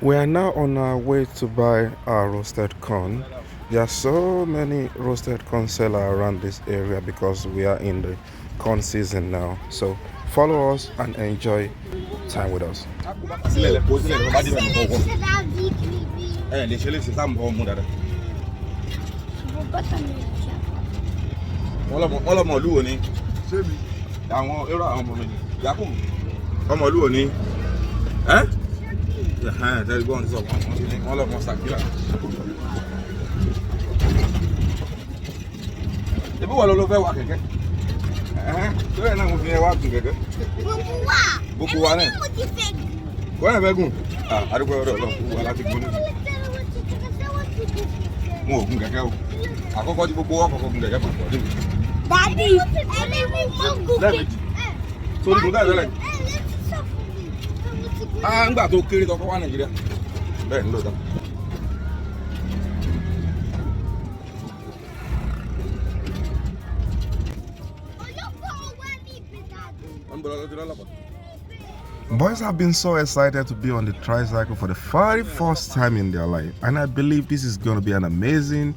We are now on our way to buy our roasted corn. There are so many roasted corn sellers around this area because we are in the corn season now. So follow us and enjoy time with us. There you go on this one. All of us are here. The boy all over work again. So I know we are working again. Buku wa ne. Wa na begun. Ah, ari ko ro lo wa láti gun. Mo gun kẹ̀kẹ́ o. Àkọ́kọ́ tí gbogbo wa kọ́kọ́ gun kẹ̀kẹ́ papọ̀ ni. Daddy, ẹni mo gun. So ni gun da le. Ngbà tó kéré tó kọ́ wá Nàìjíríà bẹ́ẹ̀ ni lóòótọ́. Boys have been so excited to be on the tricycle for the very first time in their life, and I believe this is going to be an amazing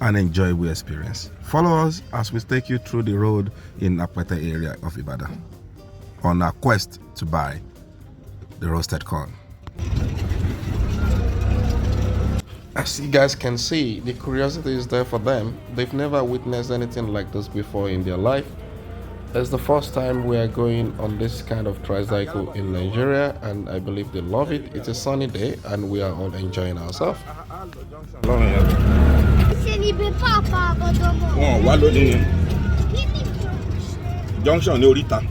and enjoyable experience. Follow us as we take you through the road in Apata area of Ibadan on our quest to buy the roasted corn. As you guys can see, the curiosity is there for them. They've never witnessed anything like this before in their life. It's the first time we are going on this kind of tricycle in Nigeria, and I believe they love it. It's a sunny day and we are all enjoying ourselves. Junction ni Orita.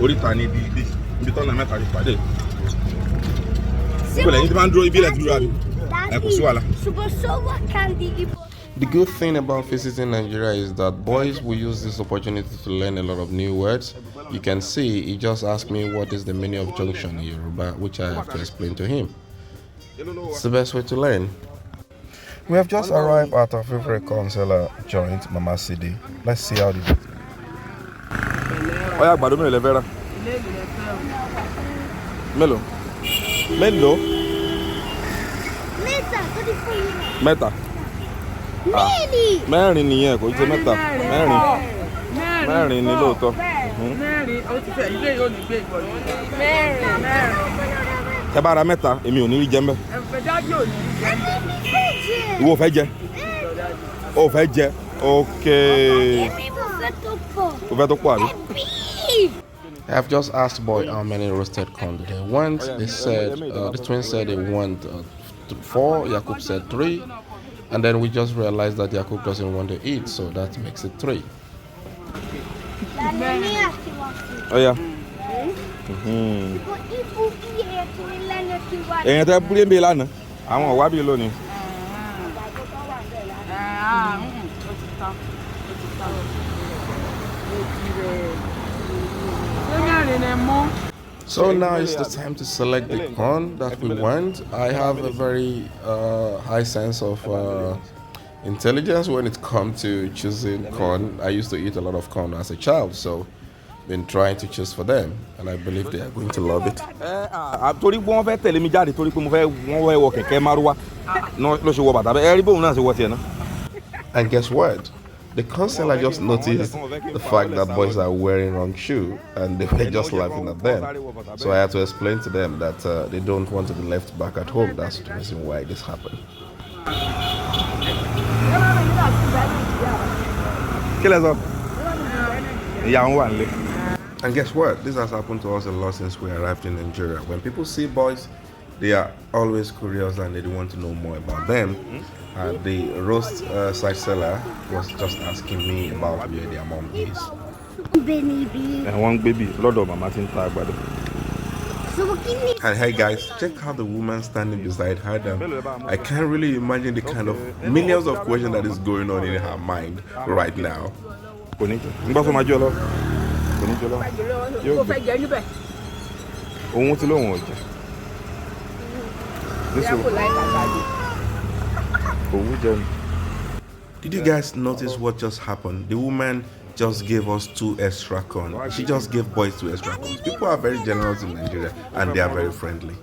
Orita ni bi tọ́nà mẹ́ta ti pàdé. The good thing about visiting Nigeria is that boys will use this opportunity to learn a lot of new words. You can see he just asked me what is the meaning of junction in Yoruba, which I have to explain to him. It's the best way to learn. We have just arrived at our favorite corn seller joint, Mama City. Let's see how they do. Mélòó? Mélòó? Mẹ́ta. Mẹ́rin nìyẹn kò jẹ́ mẹ́ta. Mẹ́rin ni lóòótọ́. Mẹ́rin ó ti fẹ́ ilé yóò ní gbé ìbọn. Mẹ́rin. Ẹ bá ra mẹ́ta, èmi ò ní rí jẹ mbẹ́. Ìwọ fẹ́ jẹ? O fẹ́ jẹ? Okay. O fẹ́ tó pọ̀ àbí? I've just asked boy how many roasted corn do they want. They said, the twins said they want 4, Yacoob said 3, and then we just realized that Yacoob doesn't want to eat, so that makes it 3. Oh yeah. Ẹ̀yin tẹ́ búrẹ́ ń bẹ lánàá, àwọn ọ̀wá bí lónìí. So now it's the time to select the corn that we want. I have a very high sense of intelligence when it comes to choosing corn. I used to eat a lot of corn as a child, so been trying to choose for them, and I believe they are going to love it. And guess what? The consular just noticed the fact that boys are wearing wrong shoe, and they were just laughing at them. So I had to explain to them that they don't want to be left back at home. That's the reason why this happened. And guess what? This has happened to us a lot since we arrived in Nigeria. When people see boys, they are always curious and they want to know more about them. The roast side seller was just asking me about where their mom is. One baby, lot of mama tin tag by the. And hey guys, check out the woman standing beside Adam. I can't really imagine the kind of millions of questions that is going on in her mind right now. Did you guys notice what just happened? The woman just gave us 2 extra corn. She just gave boys 2 extra corns. People are very generous in Nigeria and they are very friendly.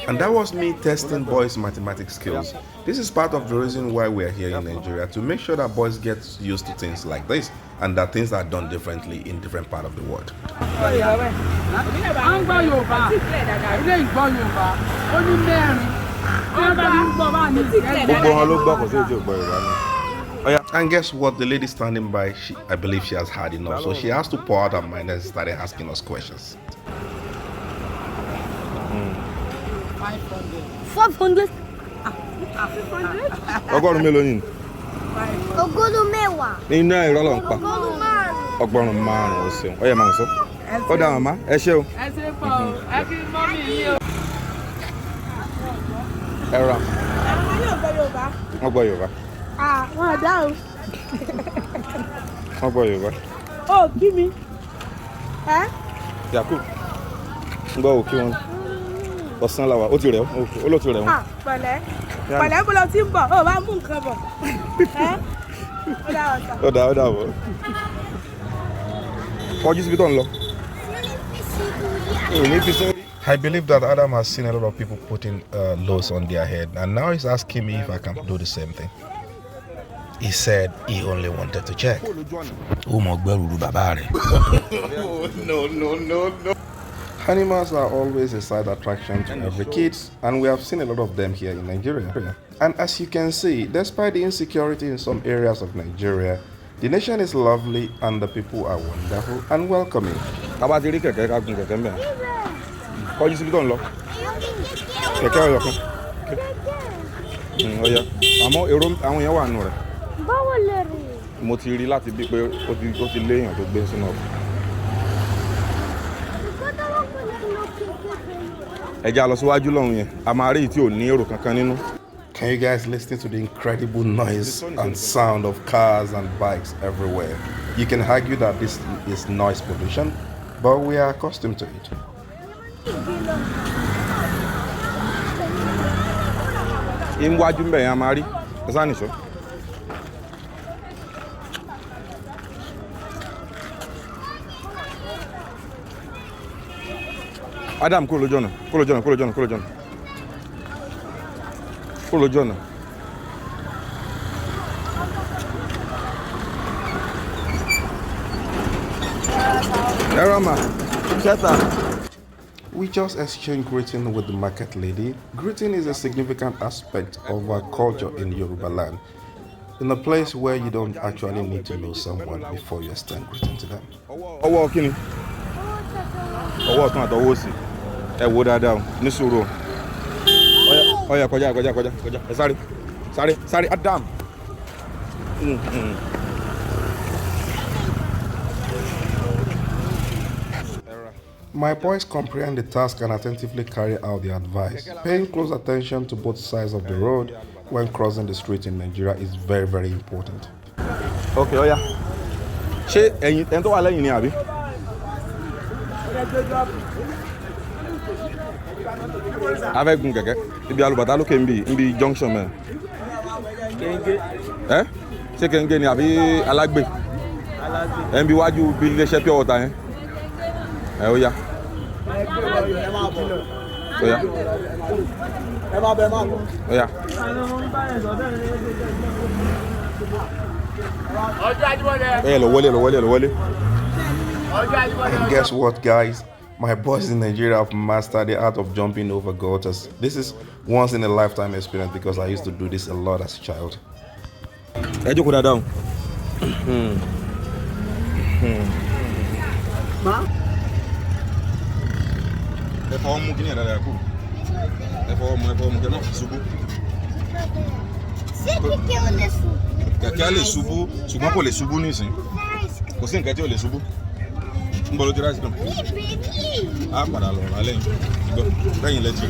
And that was me testing boys' mathematics skills. This is part of the reason why we are here in Nigeria, to make sure that boys get used to things like this and that things are done differently in different parts of the world. And guess what? The lady standing by, I believe she has had enough, so she has to pour out her mind and started asking us questions. 500. Ọgọ́rùn mélòó ni? Ogolo mẹ́wàá. Iná ẹ̀rọ ló ń pa. Ogolo márùn. Ọgọ́rùn márùn ó ṣeun. Ó yẹ máa ń sọ. Ó dá màmá, ẹ ṣé o. Ẹ ṣé pọ̀ o, ẹ kí mọ́mì yín o. Ẹ rà. Àwọn yóò gbọ́ Yorùbá. Wọ́n gbọ́ Yorùbá. Wọ́n dá o. Wọ́n gbọ́ Yorùbá. Ó kí mi. Yacoob. Ń gbọ́ òkè wọn. Ọ̀sán la wà, ó ti rẹ̀ ó ló ti rẹ̀ wọ́n. Pẹ̀lẹ́. Pẹ̀lẹ́ bó lọ ti ń bọ̀, ó bá mú nǹkan bọ̀. Ó dà bọ̀. Kọjú síbi tó ń lọ. I believe that Adam has seen a lot of people putting loads on their head, and now he's asking me if I can do the same thing. He said he only wanted to check. No. Animals are always a side attraction to every kid, and we have seen a lot of them here in Nigeria. And as you can see, despite the insecurity in some areas of Nigeria, the nation is lovely and the people are wonderful and welcoming. Mo ti rí láti bí pé ó ti léèyàn tó gbé sínú ọkọ̀. Ẹja lọ síwájú lọ́hùn yẹn, a máa rí tí ò ní èrò kankan nínú. Can you guys listen to the incredible noise and sound of cars and bikes everywhere? You can argue that this is noise pollution, but we are accustomed to it. Iwájú ń bẹ̀ yẹn a máa rí, ẹ sáà nìṣó. Adam, kúrò lójú ọ̀nà. We just exchanged greeting with the market lady. Greeting is a significant aspect of our culture in Yoruba land. In a place where you don't actually need to know someone before you extend greeting to them. Ọwọ́ kíni? Ọwọ́ ọ̀tún àtọwọ́ òsì. Ẹ wo dáadáa o, ní sùúrù o. Ó yá kọjá. Ẹ sáré, Adam. My boys comprehend the task and attentively carry out the advice. Paying close attention to both sides of the road when crossing the street in Nigeria is very, very important. Okay, ó yá. Ṣé ẹ̀yin tó wà lẹ́yìn ni àbí? A fẹ́ gun kẹ̀kẹ́ ibi alùbàtà lókè nbí junction mẹ́. Ẹ́ ṣé kẹ̀ǹgẹ́ ni àbí alágbè? Ẹ̀ ń bí wájú bí iléeṣẹ́ pure water yẹn. Ẹ ó yá. Ó yá. Ó yá. Ẹ lọ wọlé. And guess what, guys? My boys in Nigeria have mastered the art of jumping over gutters. This is once in a lifetime experience because I used to do this a lot as a child. Ẹ jókòó dáadáa o. Ẹ fọwọ́ mú kíní ẹ̀ dáadáa kú. Ẹ fọwọ́ mú kẹ́ náà fi ṣubú. Ṣé kẹ̀kẹ́ ò lè ṣubú? Kẹ̀kẹ́ lè ṣubú ṣùgbọ́n kò lè ṣubú nísìn. Kò sí nǹkan tí ò lè ṣubú. Ń bọ̀ ló ti ráìsì kan. Ní bèbí. Á padà lọ rà lẹ́yìn. Ṣùgbọ́n lẹ́yìn lẹ́tì.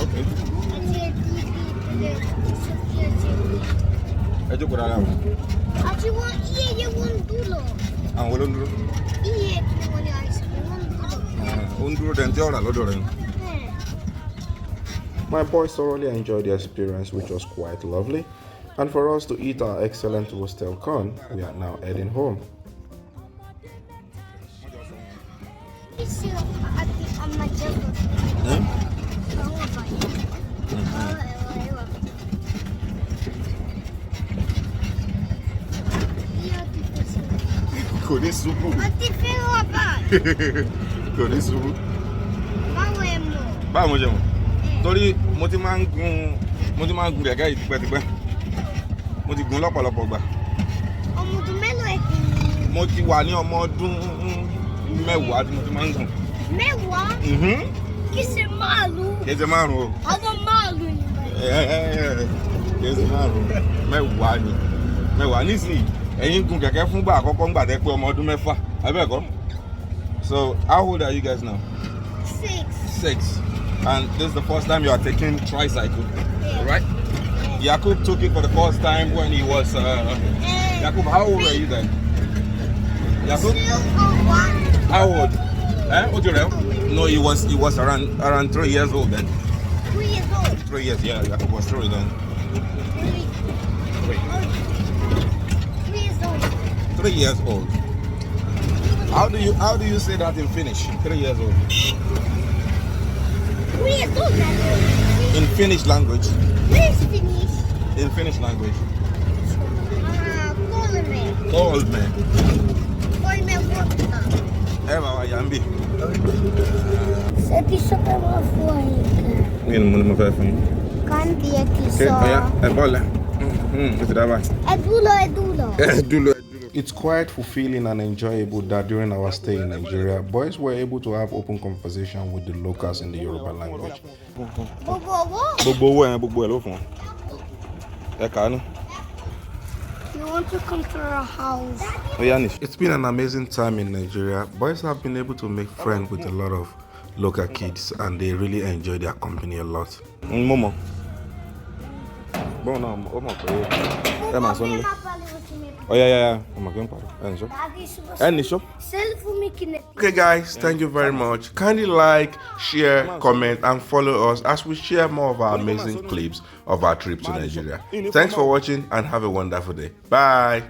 Ok. Ẹ jókòó dáadáa o. Àti wọ́n iye wọ́n ń dúró. Àwọn wo ló ń dúró? Iye tí wọ́n ní àìsàn wọ́n ń dúró. Ó ń dúró dẹni tí ó rà lọ́dọ̀ rẹ̀. My boys thoroughly enjoyed the experience, which was quite lovely. And for us to eat our excellent roasted corn, we are now heading home. Kò ní ṣubú. Àti fẹ́ wà báyìí. Kò ní ṣubú. Báwo ẹ mọ̀? Báwo mo ṣe mọ̀? Torí mo ti máa ń gun kẹ̀kẹ́ yìí tipẹ́tipẹ́. Mo ti gun lọ́pọ̀lọpọ̀ gbà. Ọmọ ọdún mélòó ẹ ti ní? Mo ti wà ní ọmọ ọdún mẹ́wàá tí mo ti máa ń gùn. Mẹ́wàá? Kì í ṣe márùn-ún. Kì í ṣe márùn-ún o. Ọmọ márùn-ún ni. Kì í ṣe márùn-ún. Mẹ́wàá ni. Mẹ́wàá nísìnyí. Ẹ̀yin gun kẹ̀kẹ́ fúngbà àkọ́kọ́ ńgbà tẹ́ pé ọmọ ọdún mẹ́fà. Abẹ́ẹ̀kọ́? So how old are you guys now? 6. 6. And this is the first time you are taking tricycle, right? Yacoob took it for the first time when he was. Yacoob, how old are you then? Yacoob, how old? What you know? No, he was around 3 years old then. 3 years old. 3 years, yeah. Yacoob was 3 then. 3 years old. 3 years old. How do you say that in Finnish? 3 years old. 3 years old. In Finnish language. Please finish. In Finnish language. Kolme. Kolme. Kolme vuotta. Eva Jambi. Se pisota vaan vuohiin. Niin mun telefoni. Kantiakin Okei, saa. bolle. Sitä vai. Edulo. It's quite fulfilling and enjoyable that during our stay in Nigeria, boys were able to have open conversation with the locals in the Yoruba language. Gbogbo owó ẹ̀ gbogbo ẹ̀ ló fún ọ. Ẹ kàánú. You want to come to our house? Ó yá nìṣ. It's been an amazing time in Nigeria. Boys have been able to make friends with a lot of local kids and they really enjoy their company a lot. Mo mọ̀. Bọ́ọ̀ náà ó mọ̀ pé ẹ máa sọ nílé. Oh yeah. Okay guys, thank you very much. Kindly like, share, comment and follow us as we share more of our amazing clips of our trip to Nigeria. Thanks for watching and have a wonderful day. Bye.